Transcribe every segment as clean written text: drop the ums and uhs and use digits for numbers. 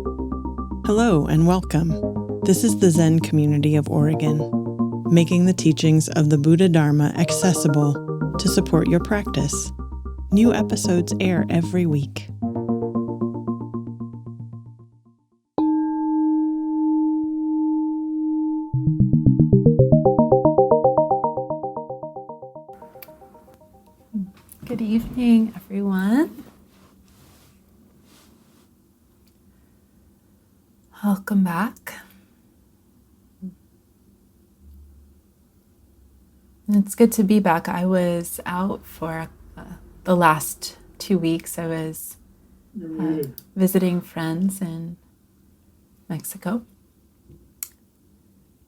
Hello and welcome. This is the Zen community of Oregon, making the teachings of the Buddha Dharma accessible to support your practice. New episodes air every week. Good evening, everyone. Welcome back. It's good to be back. I was out for the last 2 weeks. I was visiting friends in Mexico,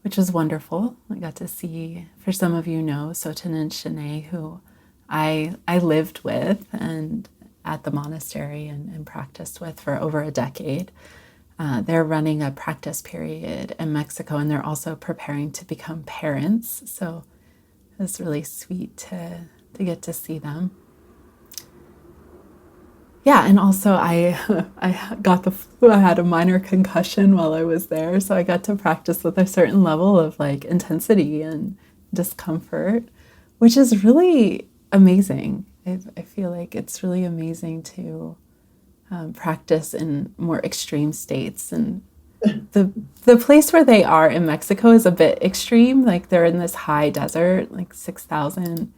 which was wonderful. I got to see, for some of you know, Soten and Shanae, who I lived with and at the monastery and practiced with for over a decade. They're running a practice period in Mexico, and they're also preparing to become parents. So it was really sweet to get to see them. Yeah, and also I got the flu. I had a minor concussion while I was there, so I got to practice with a certain level of intensity and discomfort, which is really amazing. I feel like it's really amazing to practice in more extreme states. And the place where they are in Mexico is a bit extreme. They're in this high desert, 6,000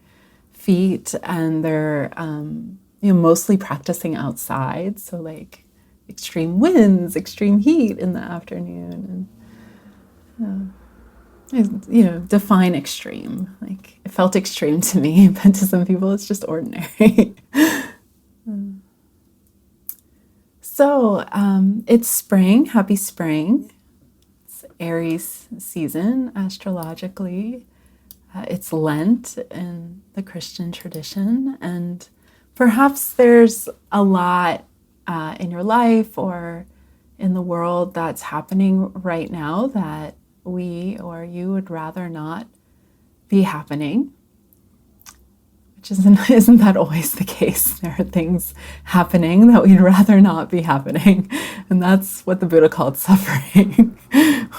feet, and they're mostly practicing outside. So extreme winds, extreme heat in the afternoon, and define extreme. It felt extreme to me, but to some people it's just ordinary. So it's spring. Happy spring. It's Aries season astrologically. It's Lent in the Christian tradition. And perhaps there's a lot in your life or in the world that's happening right now that we or you would rather not be happening. Which isn't that always the case? There are things happening that we'd rather not be happening. And that's what the Buddha called suffering,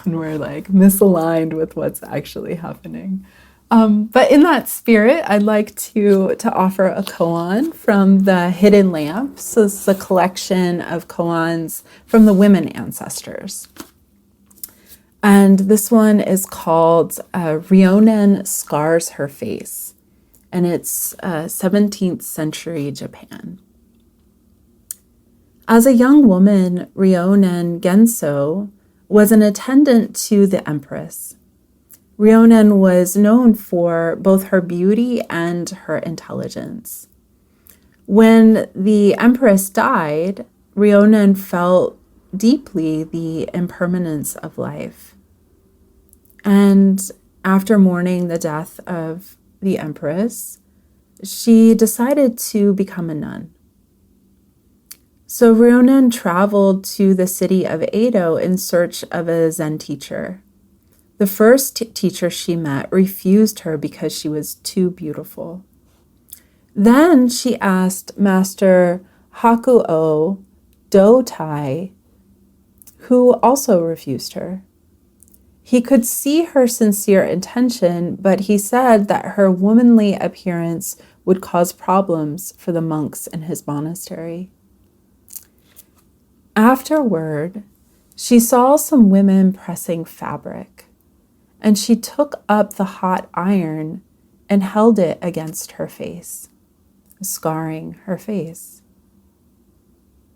when we're misaligned with what's actually happening. But in that spirit, I'd like to offer a koan from the Hidden Lamp. So this is a collection of koans from the women ancestors. And this one is called Ryonen Scars Her Face. And it's 17th century Japan. As a young woman, Ryonen Genso was an attendant to the empress. Ryonen was known for both her beauty and her intelligence. When the empress died, Ryonen felt deeply the impermanence of life. And after mourning the death of the empress, she decided to become a nun. So Ryonen traveled to the city of Edo in search of a Zen teacher. The first teacher she met refused her because she was too beautiful. Then she asked Master Hakuo Dotai, who also refused her. He could see her sincere intention, but he said that her womanly appearance would cause problems for the monks in his monastery. Afterward, she saw some women pressing fabric, and she took up the hot iron and held it against her face, scarring her face.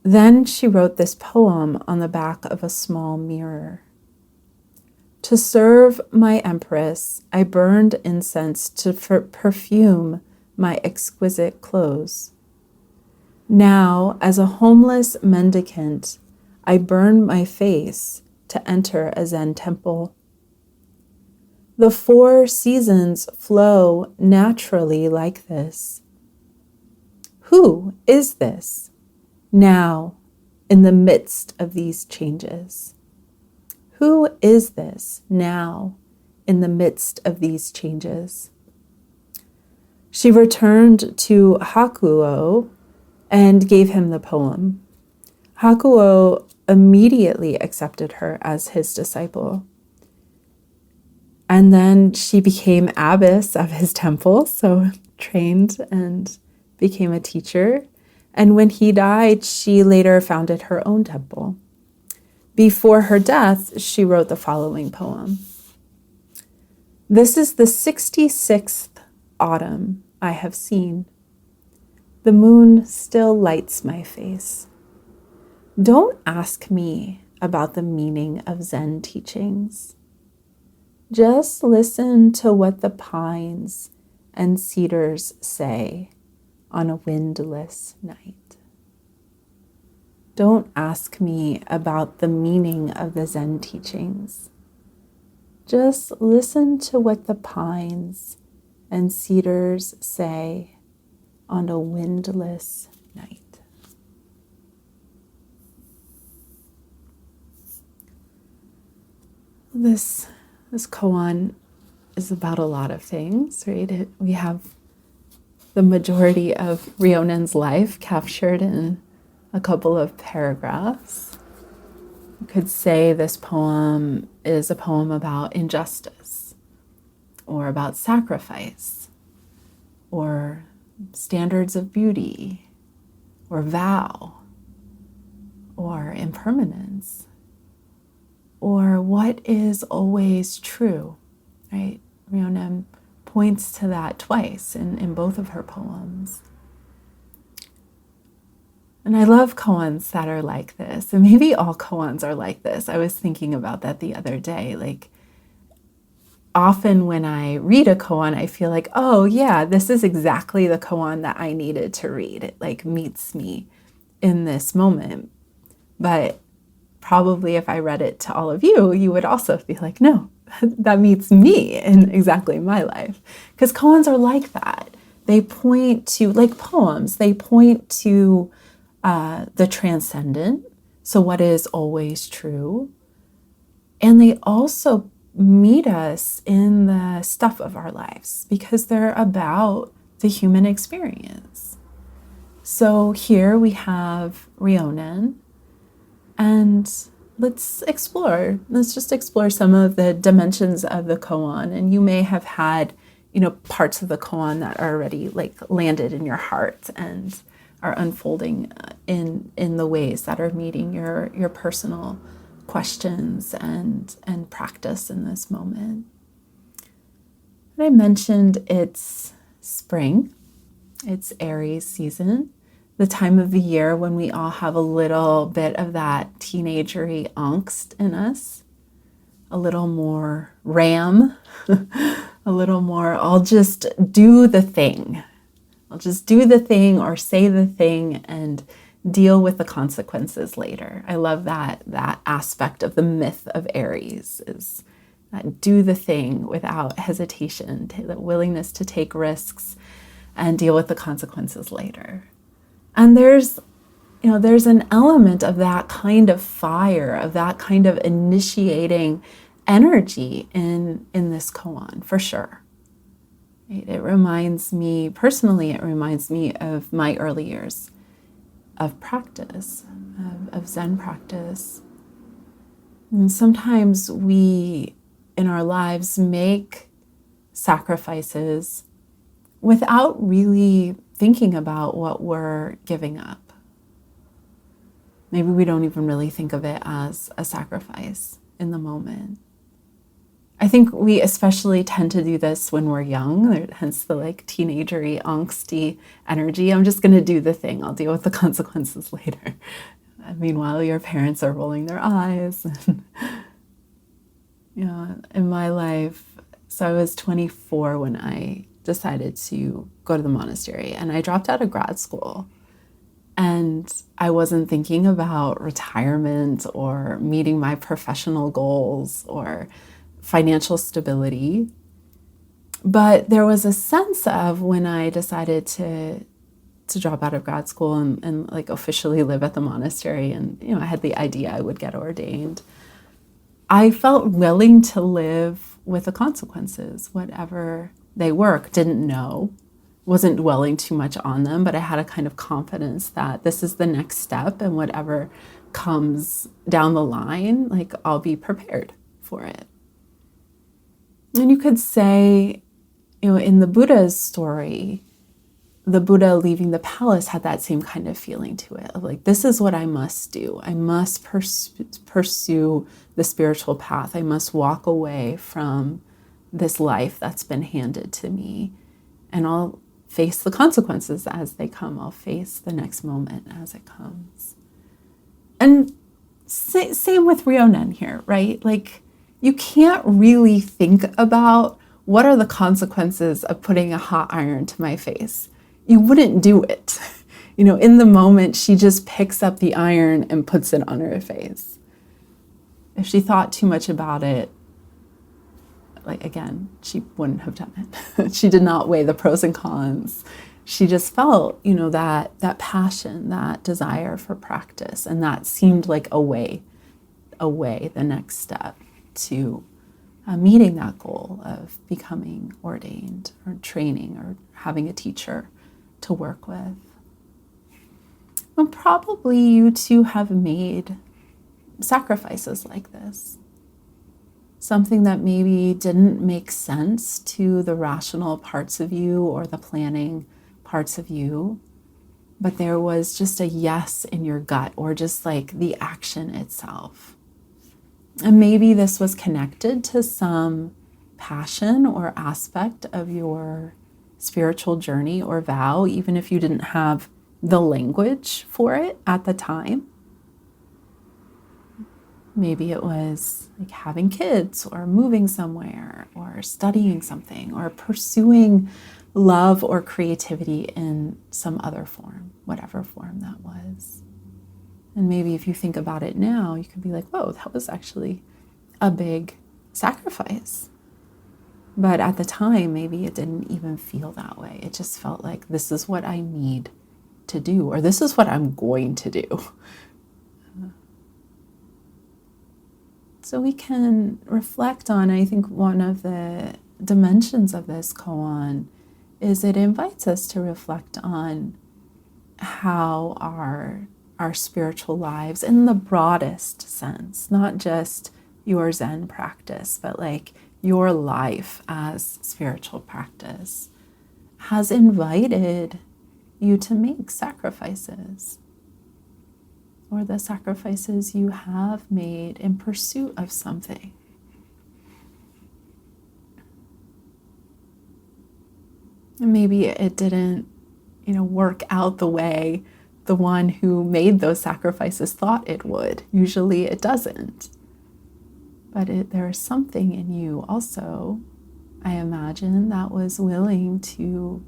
Then she wrote this poem on the back of a small mirror. To serve my empress, I burned incense to perfume my exquisite clothes. Now, as a homeless mendicant, I burn my face to enter a Zen temple. The 4 seasons flow naturally like this. Who is this now in the midst of these changes? Who is this now in the midst of these changes? She returned to Hakuo and gave him the poem. Hakuo immediately accepted her as his disciple. And then she became abbess of his temple, so trained and became a teacher. And when he died, she later founded her own temple. Before her death, she wrote the following poem. This is the 66th autumn I have seen. The moon still lights my face. Don't ask me about the meaning of Zen teachings. Just listen to what the pines and cedars say on a windless night. Don't ask me about the meaning of the Zen teachings. Just listen to what the pines and cedars say on a windless night. This koan is about a lot of things, right? We have the majority of Ryonen's life captured in a couple of paragraphs. You could say this poem is a poem about injustice, or about sacrifice, or standards of beauty, or vow, or impermanence, or what is always true, right? Ryonen points to that twice in both of her poems. And I love koans that are like this, and maybe all koans are like this. I was thinking about that the other day. Like, often when I read a koan, I feel like, oh yeah, this is exactly the koan that I needed to read. It like meets me in this moment. But probably if I read it to all of you, you would also be like, no, that meets me in exactly my life. Because koans are like that. They point to, like poems, they point to the transcendent, so what is always true. And they also meet us in the stuff of our lives because they're about the human experience. So here we have Ryonen, and let's just explore some of the dimensions of the koan. And you may have had, parts of the koan that are already like landed in your heart and are unfolding in the ways that are meeting your personal questions and practice in this moment. And I mentioned it's spring, it's Aries season, the time of the year when we all have a little bit of that teenagery angst in us, a little more ram, a little more, I'll just do the thing. I'll just do the thing or say the thing and deal with the consequences later. I love that aspect of the myth of Aries is that do the thing without hesitation, the willingness to take risks and deal with the consequences later. And there's an element of that kind of fire, of that kind of initiating energy in this koan, for sure. It reminds me of my early years of practice, of Zen practice. And sometimes we, in our lives, make sacrifices without really thinking about what we're giving up. Maybe we don't even really think of it as a sacrifice in the moment. I think we especially tend to do this when we're young, hence the like teenagery, angsty energy. I'm just going to do the thing. I'll deal with the consequences later. Meanwhile, your parents are rolling their eyes. In my life, so I was 24 when I decided to go to the monastery, and I dropped out of grad school. And I wasn't thinking about retirement or meeting my professional goals or financial stability. But there was a sense of when I decided to drop out of grad school and like officially live at the monastery, and I had the idea I would get ordained, I felt willing to live with the consequences, whatever they were. Didn't know, wasn't dwelling too much on them, but I had a kind of confidence that this is the next step, and whatever comes down the line, like I'll be prepared for it. And you could say, in the Buddha's story, the Buddha leaving the palace had that same kind of feeling to it, of like, this is what I must do. I must pursue the spiritual path. I must walk away from this life that's been handed to me, and I'll face the consequences as they come. I'll face the next moment as it comes. And same with Ryonen here, right? Like, you can't really think about what are the consequences of putting a hot iron to my face. You wouldn't do it. In the moment, she just picks up the iron and puts it on her face. If she thought too much about it, like, again, she wouldn't have done it. She did not weigh the pros and cons. She just felt, that passion, that desire for practice. And that seemed like a way, the next step to meeting that goal of becoming ordained or training or having a teacher to work with. And probably you too have made sacrifices like this. Something that maybe didn't make sense to the rational parts of you or the planning parts of you, but there was just a yes in your gut, or just like the action itself. And maybe this was connected to some passion or aspect of your spiritual journey or vow, even if you didn't have the language for it at the time. Maybe it was like having kids, or moving somewhere, or studying something, or pursuing love or creativity in some other form, whatever form that was. And maybe if you think about it now, you could be like, whoa, that was actually a big sacrifice. But at the time, maybe it didn't even feel that way. It just felt like, this is what I need to do, or this is what I'm going to do. So we can reflect on, I think one of the dimensions of this koan is it invites us to reflect on how our spiritual lives, in the broadest sense, not just your Zen practice, but like your life as spiritual practice, has invited you to make sacrifices, or the sacrifices you have made in pursuit of something. And maybe it didn't, work out the way the one who made those sacrifices thought it would. Usually it doesn't. But there is something in you also, I imagine, that was willing to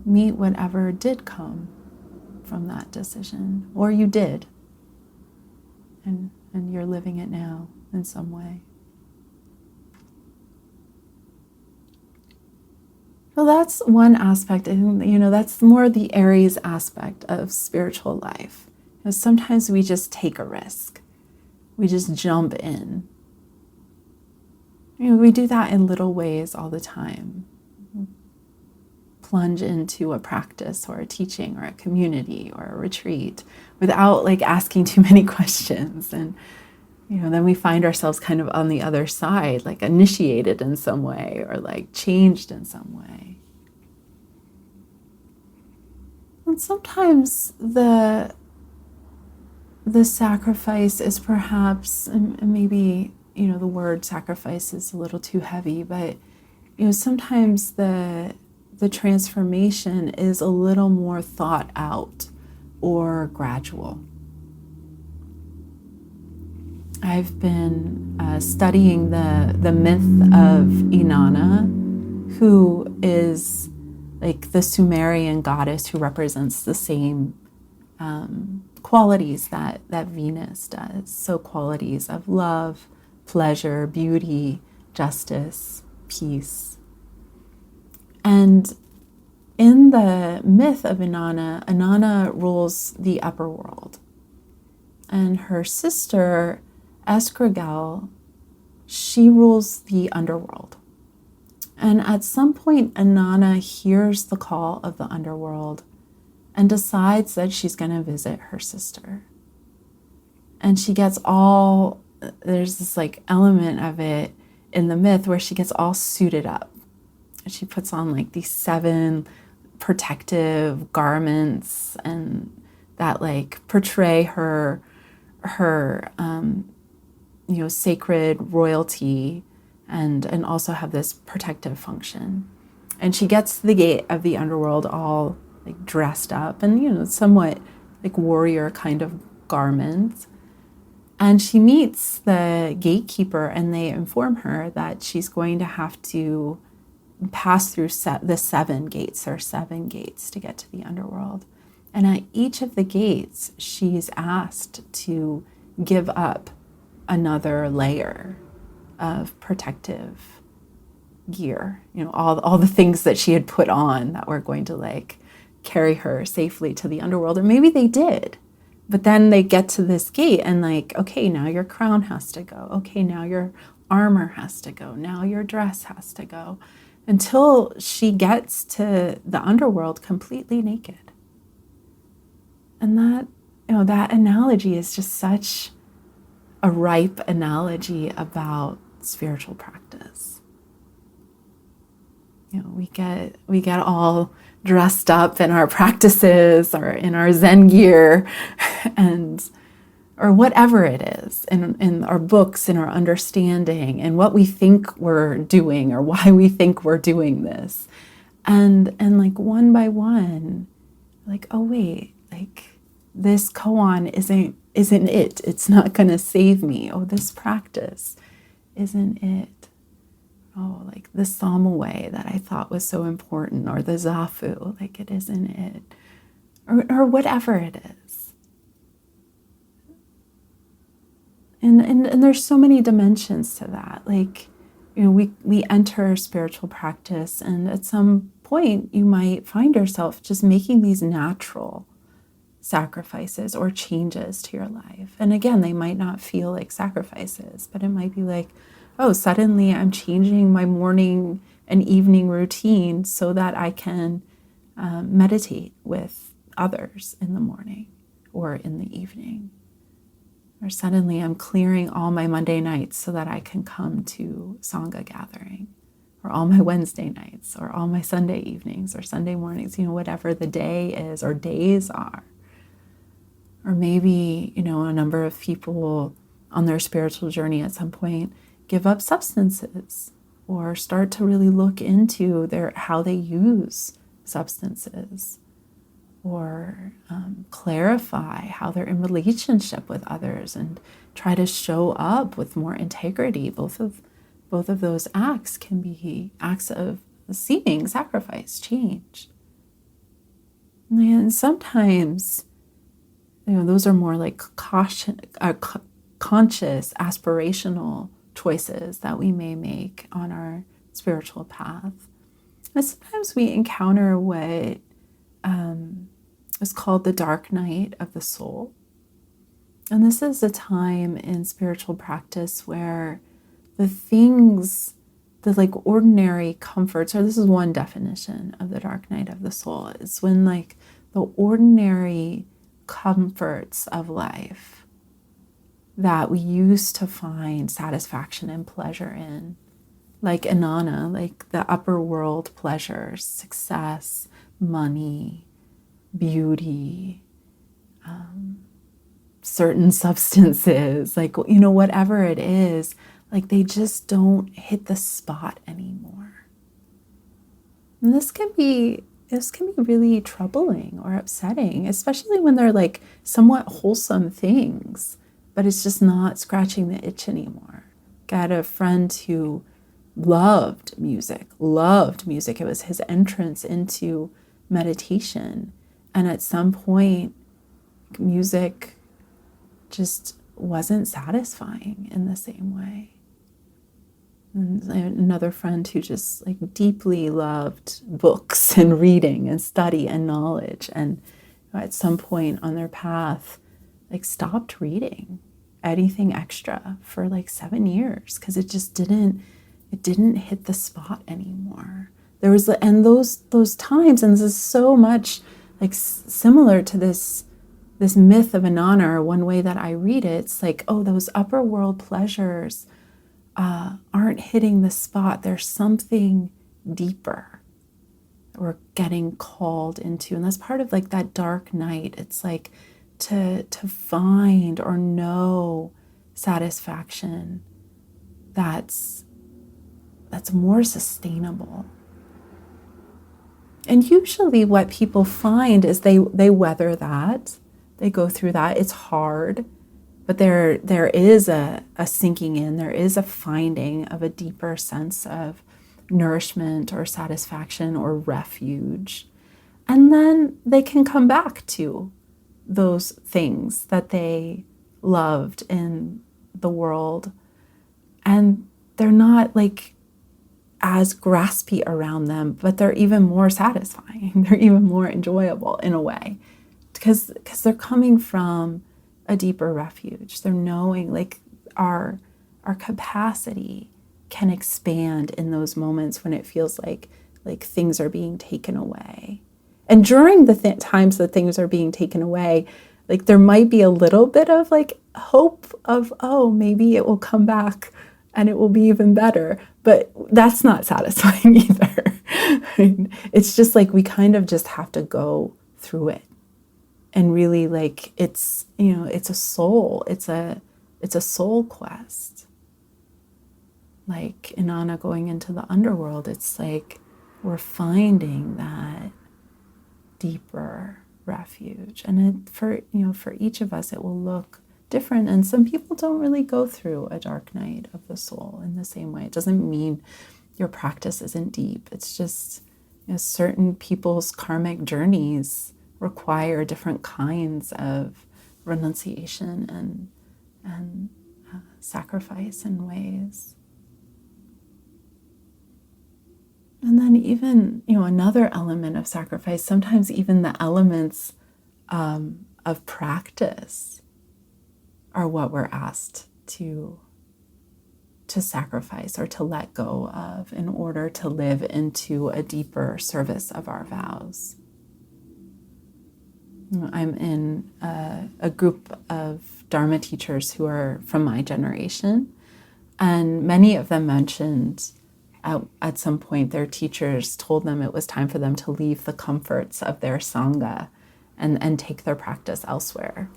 meet whatever did come from that decision, or you did, and you're living it now in some way. Well, that's one aspect, and that's more the Aries aspect of spiritual life. Sometimes we just take a risk. We just jump in. We do that in little ways all the time. Plunge into a practice or a teaching or a community or a retreat without asking too many questions. And, then we find ourselves kind of on the other side, initiated in some way or changed in some way. And sometimes the sacrifice is perhaps, and maybe, the word sacrifice is a little too heavy, but, sometimes the transformation is a little more thought out or gradual. I've been studying the myth of Inanna, who is the Sumerian goddess who represents the same qualities that Venus does. So qualities of love, pleasure, beauty, justice, peace. And in the myth of Inanna, Inanna rules the upper world. And her sister, Eskragel, she rules the underworld. And at some point, Inanna hears the call of the underworld and decides that she's going to visit her sister. And there's this like element of it in the myth where she gets all suited up. She puts on like these 7 protective garments and that like portray her sacred royalty and also have this protective function. And she gets to the gate of the underworld all like dressed up and, somewhat like warrior kind of garments. And she meets the gatekeeper and they inform her that she's going to have to pass through the 7 gates. There are 7 gates to get to the underworld. And at each of the gates, she's asked to give up another layer of protective gear, all the things that she had put on that were going to like carry her safely to the underworld. Or maybe they did. But then they get to this gate and like, okay, now your crown has to go. Okay, now your armor has to go. Now your dress has to go. Until she gets to the underworld completely naked. And that analogy is just such a ripe analogy about spiritual practice. We get all dressed up in our practices or in our Zen gear or whatever it is, in our books, in our understanding, and what we think we're doing or why we think we're doing this. And like one by one, like, oh wait, like this koan isn't it. It's not gonna save me. Oh, this practice isn't it. Oh, like the Samue that I thought was so important, or the Zafu, like it isn't it. Or whatever it is. And there's so many dimensions to that. Like, we enter spiritual practice, and at some point you might find yourself just making these natural sacrifices or changes to your life. And again, they might not feel like sacrifices, but it might be like, oh, suddenly I'm changing my morning and evening routine so that I can meditate with others in the morning or in the evening. Or suddenly I'm clearing all my Monday nights so that I can come to Sangha gathering, or all my Wednesday nights, or all my Sunday evenings or Sunday mornings, whatever the day is or days are. Or maybe, a number of people on their spiritual journey at some point give up substances or start to really look into how they use substances, or clarify how they're in relationship with others and try to show up with more integrity. Both of those acts can be acts of seeming sacrifice, change. And sometimes, those are more like conscious, aspirational choices that we may make on our spiritual path. And sometimes we encounter what is called the dark night of the soul. And this is a time in spiritual practice where the like ordinary comforts, or this is one definition of the dark night of the soul, is when like the ordinary comforts of life that we used to find satisfaction and pleasure in, like anana, like the upper world pleasures, success, money, beauty, certain substances, like, whatever it is, like they just don't hit the spot anymore. And this can be really troubling or upsetting, especially when they're like somewhat wholesome things, but it's just not scratching the itch anymore. Got a friend who loved music. It was his entrance into meditation. And at some point, music just wasn't satisfying in the same way. And another friend who just like deeply loved books and reading and study and knowledge, and at some point on their path, like stopped reading anything extra for like 7 years because it just didn't hit the spot anymore. There was, and those times, and this is so much like similar to this this myth of Inanna, or one way that I read it, it's like, oh, those upper world pleasures aren't hitting the spot. There's something deeper we're getting called into. And that's part of like that dark night. It's like to find or know satisfaction that's more sustainable. And usually what people find is they weather that. They go through that. It's hard, but there is a sinking in. There is a finding of a deeper sense of nourishment or satisfaction or refuge. And then they can come back to those things that they loved in the world. And they're not like as graspy around them, but they're even more satisfying. They're even more enjoyable in a way, because they're coming from a deeper refuge. They're knowing like our capacity can expand in those moments when it feels like things are being taken away. And during the times that things are being taken away, like there might be a little bit of like hope of, oh, maybe it will come back and it will be even better. But that's not satisfying either. It's just like we kind of just have to go through it. And really like it's, it's a soul. It's a soul quest. Like Inanna going into the underworld, it's like we're finding that deeper refuge. And for each of us, it will look different. And some people don't really go through a dark night of the soul in the same way. It doesn't mean your practice isn't deep. It's just certain people's karmic journeys require different kinds of renunciation and sacrifice in ways. And then even, another element of sacrifice, sometimes even the elements of practice are what we're asked to sacrifice or to let go of in order to live into a deeper service of our vows. I'm in a group of Dharma teachers who are from my generation, and many of them mentioned at some point their teachers told them it was time for them to leave the comforts of their Sangha and take their practice elsewhere.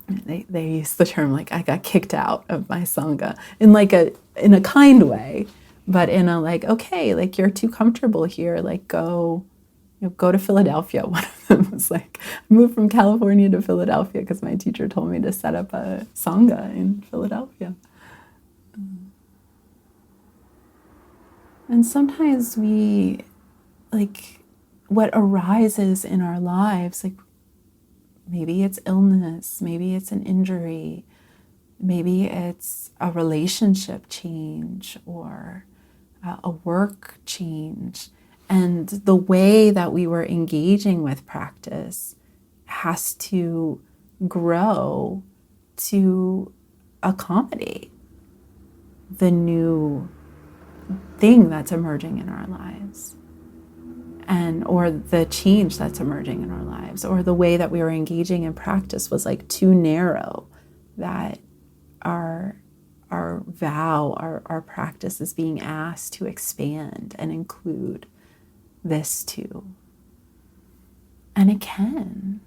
They use the term like, I got kicked out of my Sangha in a kind way, but in a like, okay, like you're too comfortable here, like go to Philadelphia. One of them was like, I moved from California to Philadelphia because my teacher told me to set up a Sangha in Philadelphia. And sometimes we, like, what arises in our lives, like maybe it's illness, maybe it's an injury, maybe it's a relationship change or a work change. And the way that we were engaging with practice has to grow to accommodate the new thing that's emerging in our lives, or the change that's emerging in our lives, or the way that we were engaging in practice was like too narrow, that our vow, our practice is being asked to expand and include this too. And it can.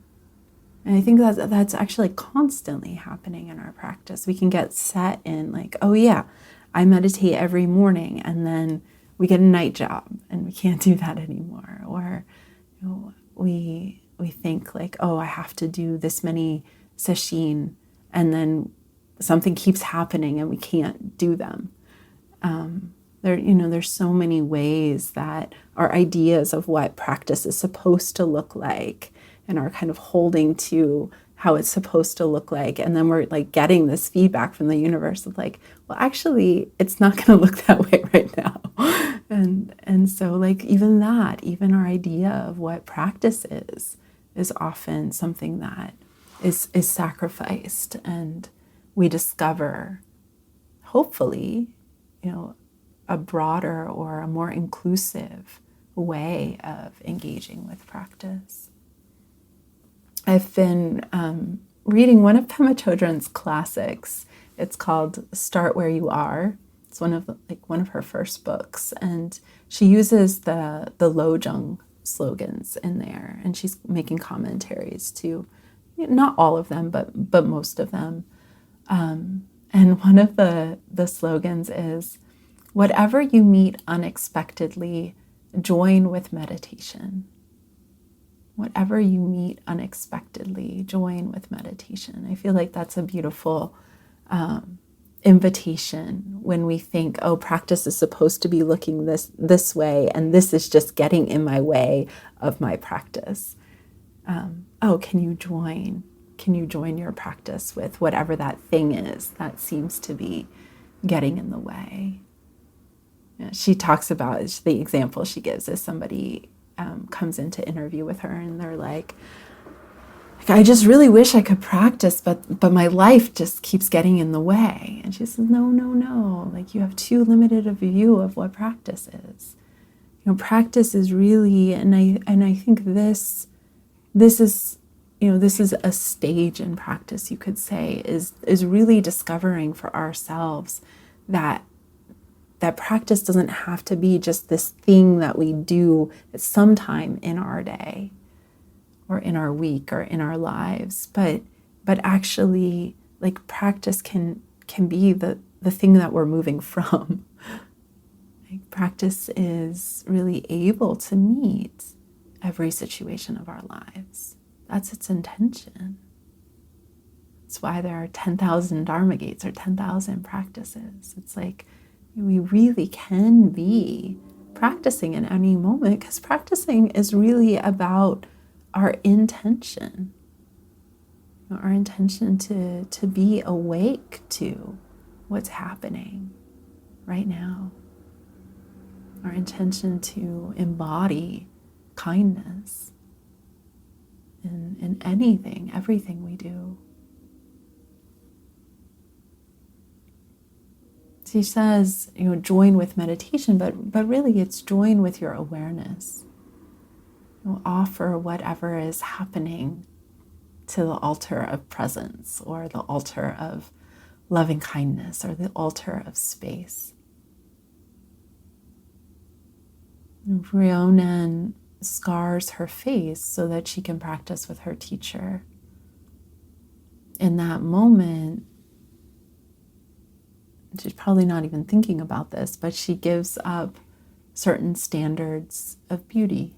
And I think that's actually constantly happening in our practice. We can get set in like, oh yeah, I meditate every morning, and then we get a night job and we can't do that anymore. Or we think like, oh, I have to do this many sesshin, and then something keeps happening and we can't do them. There's so many ways that our ideas of what practice is supposed to look like and are kind of holding to how it's supposed to look like. And then we're like getting this feedback from the universe of like, well, actually, it's not going to look that way right now. And so like even our idea of what practice is often something that is sacrificed. And we discover, hopefully, a broader or a more inclusive way of engaging with practice. I've been reading one of Pema Chodron's classics. It's called Start Where You Are. It's one of her first books, and she uses the Lojong slogans in there, and she's making commentaries to, not all of them, but most of them. And one of the slogans is, "Whatever you meet unexpectedly, join with meditation." Whatever you meet unexpectedly, join with meditation. I feel like that's a beautiful invitation when we think, oh, practice is supposed to be looking this way, and this is just getting in my way of my practice. Can you join? Can you join your practice with whatever that thing is that seems to be getting in the way? She talks about, the example she gives is somebody comes in to interview with her, and they're like, I just really wish I could practice, but my life just keeps getting in the way. And she says, no. Like, you have too limited a view of what practice is. Practice is really, and I think this is, this is a stage in practice, you could say, is really discovering for ourselves that practice doesn't have to be just this thing that we do at some time in our day or in our week or in our lives, but actually, like, practice can be the thing that we're moving from. Like, practice is really able to meet every situation of our lives. That's its intention. That's why there are 10,000 Dharma gates or 10,000 practices. It's like, we really can be practicing in any moment, because practicing is really about our intention. Our intention to be awake to what's happening right now. Our intention to embody kindness in anything, everything we do. She says, join with meditation, but really it's join with your awareness. Offer whatever is happening to the altar of presence, or the altar of loving kindness, or the altar of space. Ryonen scars her face so that she can practice with her teacher. In that moment, she's probably not even thinking about this, but she gives up certain standards of beauty.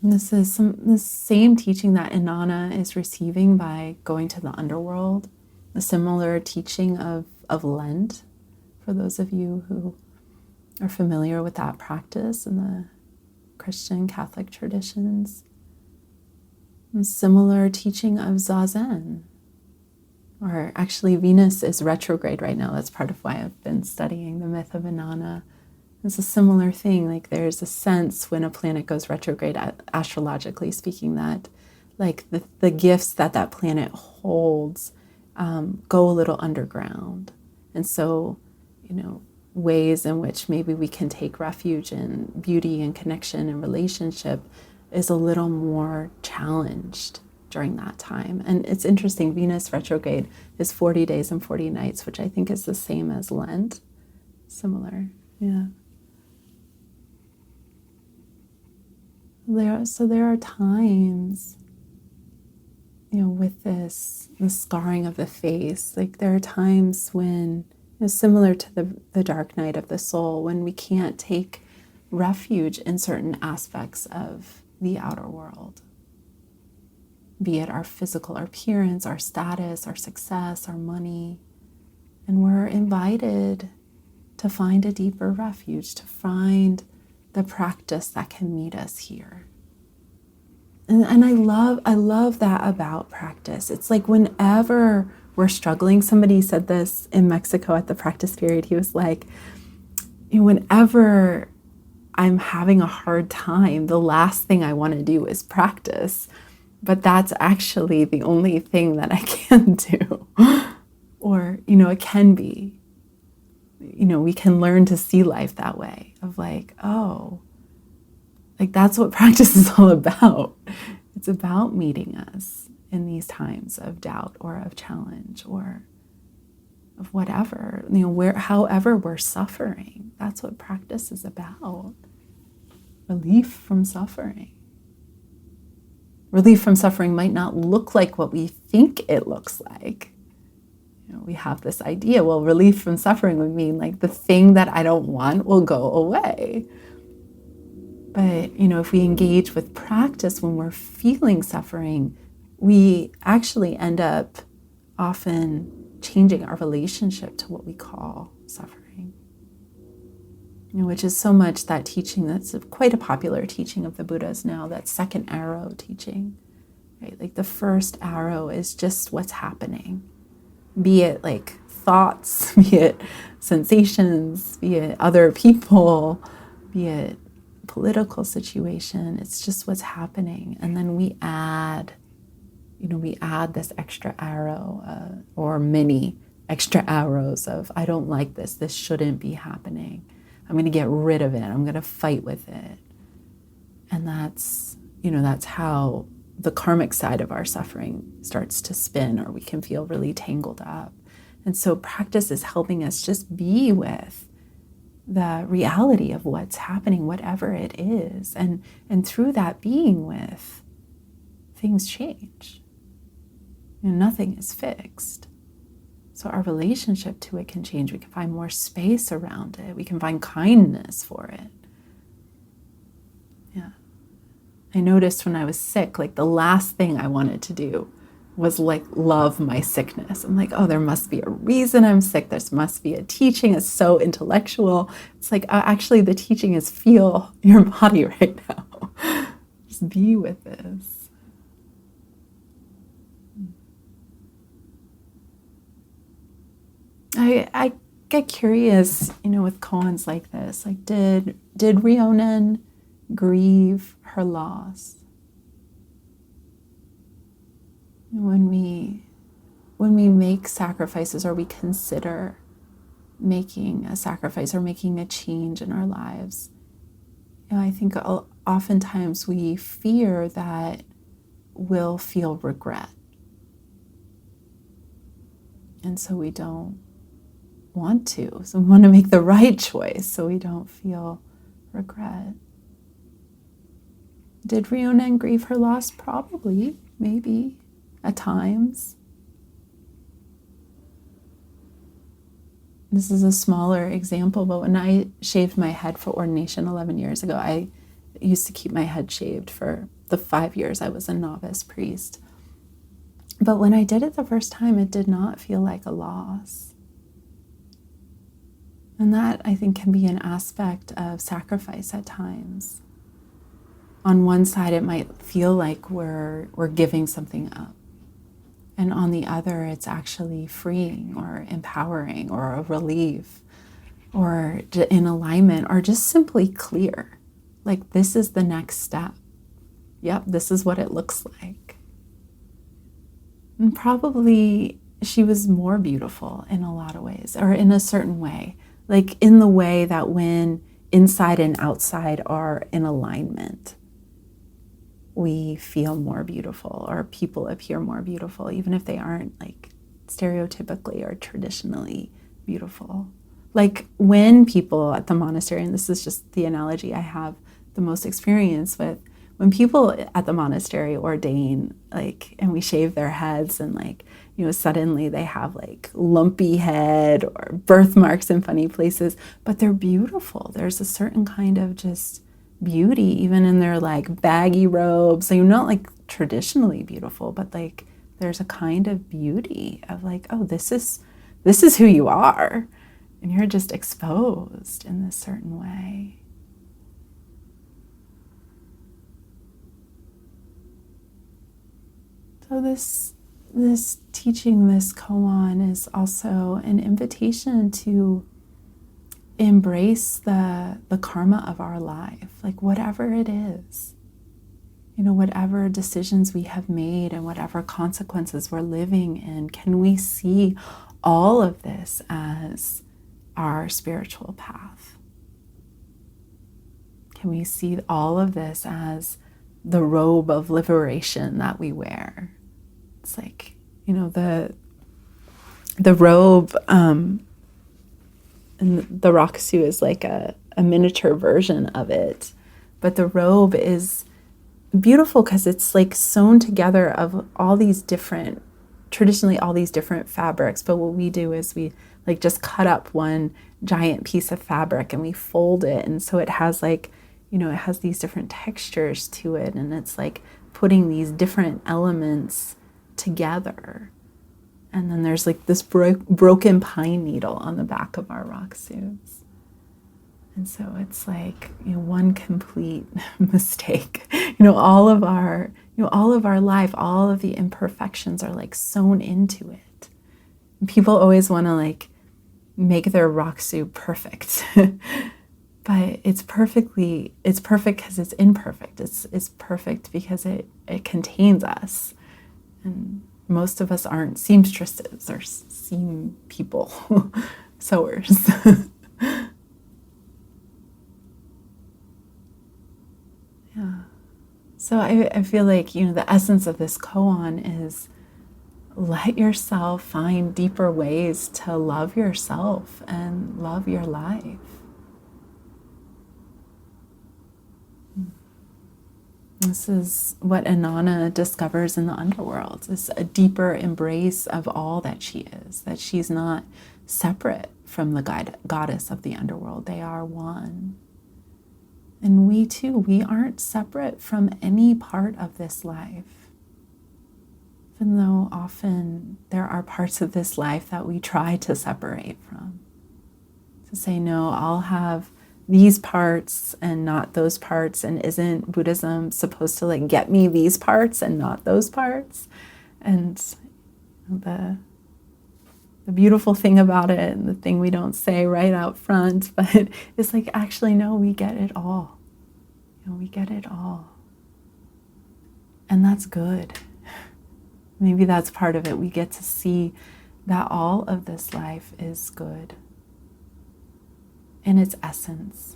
And this is the same teaching that Inanna is receiving by going to the underworld, a similar teaching of Lent, for those of you who are familiar with that practice in the Christian Catholic traditions. A similar teaching of Zazen. Or actually, Venus is retrograde right now. That's part of why I've been studying the myth of Inanna. It's a similar thing. Like, there's a sense when a planet goes retrograde, astrologically speaking, that like the gifts that planet holds go a little underground. And so, ways in which maybe we can take refuge in beauty and connection and relationship is a little more challenged during that time. And it's interesting, Venus retrograde is 40 days and 40 nights, which I think is the same as Lent. Similar, yeah. There are times, with the scarring of the face, like there are times when, similar to the dark night of the soul, when we can't take refuge in certain aspects of the outer world. Be it our physical appearance, our status, our success, our money. And we're invited to find a deeper refuge, to find the practice that can meet us here. And I love that about practice. It's like whenever we're struggling, somebody said this in Mexico at the practice period. He was like, whenever I'm having a hard time, the last thing I want to do is practice. But that's actually the only thing that I can do. Or, it can be. We can learn to see life that way, of like, oh, Like that's what practice is all about. It's about meeting us in these times of doubt or of challenge or of whatever, however we're suffering. That's what practice is about. Relief from suffering. Relief from suffering might not look like what we think it looks like. We have this idea, well, relief from suffering would mean like the thing that I don't want will go away. But, if we engage with practice when we're feeling suffering, we actually end up often changing our relationship to what we call suffering. Which is so much that teaching that's quite a popular teaching of the Buddhas now, that second arrow teaching, right? Like the first arrow is just what's happening, be it like thoughts, be it sensations, be it other people, be it political situation. It's just what's happening. And then we add this extra arrow or many extra arrows of, I don't like this. This shouldn't be happening. I'm going to get rid of it. I'm going to fight with it. And that's how the karmic side of our suffering starts to spin, or we can feel really tangled up. And so practice is helping us just be with the reality of what's happening, whatever it is. And through that being with, things change. Nothing is fixed. So our relationship to it can change. We can find more space around it. We can find kindness for it. Yeah. I noticed when I was sick, like the last thing I wanted to do was like love my sickness. I'm like, oh, there must be a reason I'm sick. There must be a teaching. It's so intellectual. It's like, actually the teaching is feel your body right now. Just be with this. I get curious, with koans like this, like did Ryonen grieve her loss? When we make sacrifices, or we consider making a sacrifice or making a change in our lives, I think oftentimes we fear that we'll feel regret. And so we don't want to. So we want to make the right choice so we don't feel regret. Did Ryonen grieve her loss? Probably, maybe, at times. This is a smaller example, but when I shaved my head for ordination 11 years ago, I used to keep my head shaved for the 5 years I was a novice priest. But when I did it the first time, it did not feel like a loss. And that, I think, can be an aspect of sacrifice at times. On one side, it might feel like we're giving something up. And on the other, it's actually freeing or empowering or a relief or in alignment or just simply clear. Like, this is the next step. Yep, this is what it looks like. And probably she was more beautiful in a lot of ways, or in a certain way. Like in the way that when inside and outside are in alignment, we feel more beautiful, or people appear more beautiful, even if they aren't like stereotypically or traditionally beautiful. Like when people at the monastery, and this is just the analogy I have the most experience with, when people at the monastery ordain, like, and we shave their heads and like, suddenly they have like lumpy head or birthmarks in funny places, but they're beautiful. There's a certain kind of just beauty, even in their like baggy robes. So you're not like traditionally beautiful, but like there's a kind of beauty of like, oh, this is who you are. And you're just exposed in this certain way. So this teaching, this koan, is also an invitation to embrace the karma of our life, like whatever it is, whatever decisions we have made and whatever consequences we're living in. Can we see all of this as our spiritual path? Can we see all of this as the robe of liberation that we wear? It's like, the robe, and the rakusu is like a miniature version of it. But the robe is beautiful because it's like sewn together of traditionally all these different fabrics. But what we do is we like just cut up one giant piece of fabric and we fold it. And so it has like, it has these different textures to it. And it's like putting these different elements together. And then there's like this broken pine needle on the back of our rakusus. And so it's like, one complete mistake. All of our life, all of the imperfections are like sewn into it. And people always want to like make their rakusu perfect. But it's perfect because it's imperfect. It's perfect because it contains us. And most of us aren't seamstresses or seam people, sewers. Yeah. So I feel like, the essence of this koan is let yourself find deeper ways to love yourself and love your life. This is what Inanna discovers in the underworld, is a deeper embrace of all that she is, that she's not separate from the goddess of the underworld. They are one. And we too, we aren't separate from any part of this life. Even though often there are parts of this life that we try to separate from. To say, no, I'll have these parts and not those parts, and isn't Buddhism supposed to like get me these parts and not those parts? And the beautiful thing about it, and the thing we don't say right out front, but it's like, actually, no, we get it all. We get it all. And that's good. Maybe that's part of it. We get to see that all of this life is good in its essence.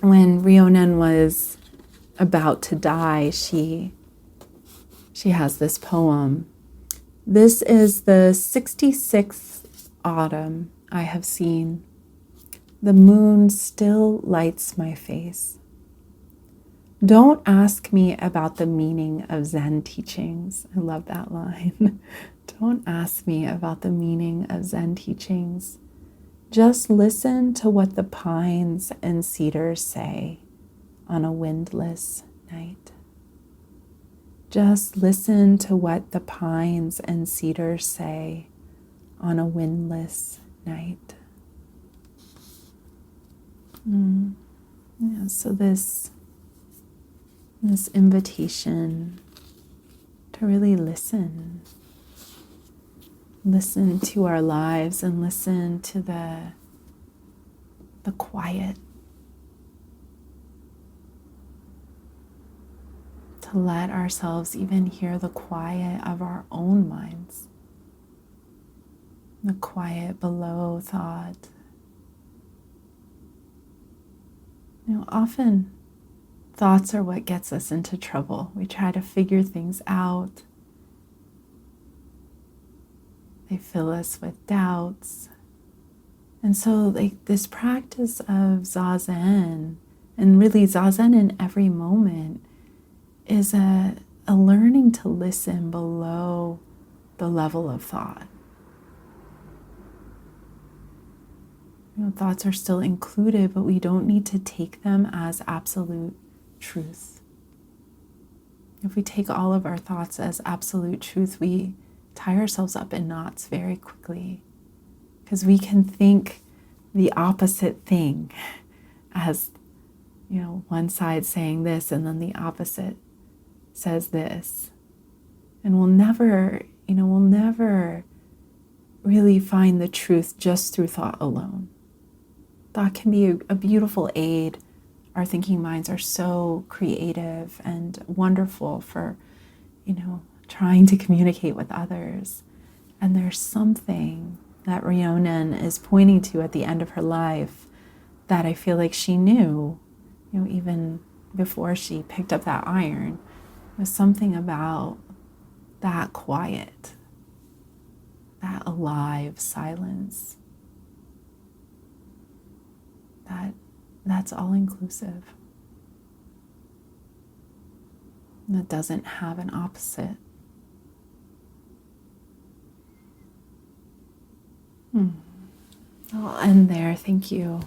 When Ryonen was about to die, she has this poem. This is the 66th autumn I have seen. The moon still lights my face. Don't ask me about the meaning of Zen teachings. I love that line. Don't ask me about the meaning of Zen teachings. Just listen to what the pines and cedars say on a windless night. Just listen to what the pines and cedars say on a windless night. Yeah, so this invitation to really listen to our lives and listen to the quiet, to let ourselves even hear the quiet of our own minds, the quiet below thought. Often thoughts are what gets us into trouble. We try to figure things out. They fill us with doubts. And so this practice of Zazen, and really Zazen in every moment, is a learning to listen below the level of thought. Thoughts are still included, but we don't need to take them as absolute truth. If we take all of our thoughts as absolute truth, we tie ourselves up in knots very quickly, because we can think the opposite thing as, one side saying this and then the opposite says this. And we'll never really find the truth just through thought alone. Thought can be a beautiful aid. Our thinking minds are so creative and wonderful for, trying to communicate with others. And there's something that Ryonen is pointing to at the end of her life that I feel like she knew, even before she picked up that iron, was something about that quiet, that alive silence, that's all inclusive. That doesn't have an opposite. I'll end there. Thank you.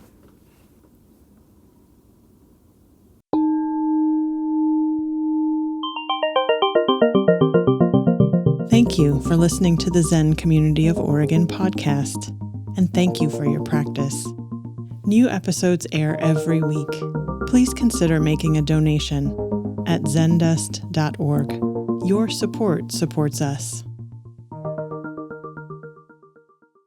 Thank you for listening to the Zen Community of Oregon podcast, and thank you for your practice. New episodes air every week. Please consider making a donation at zendust.org. Your support supports us.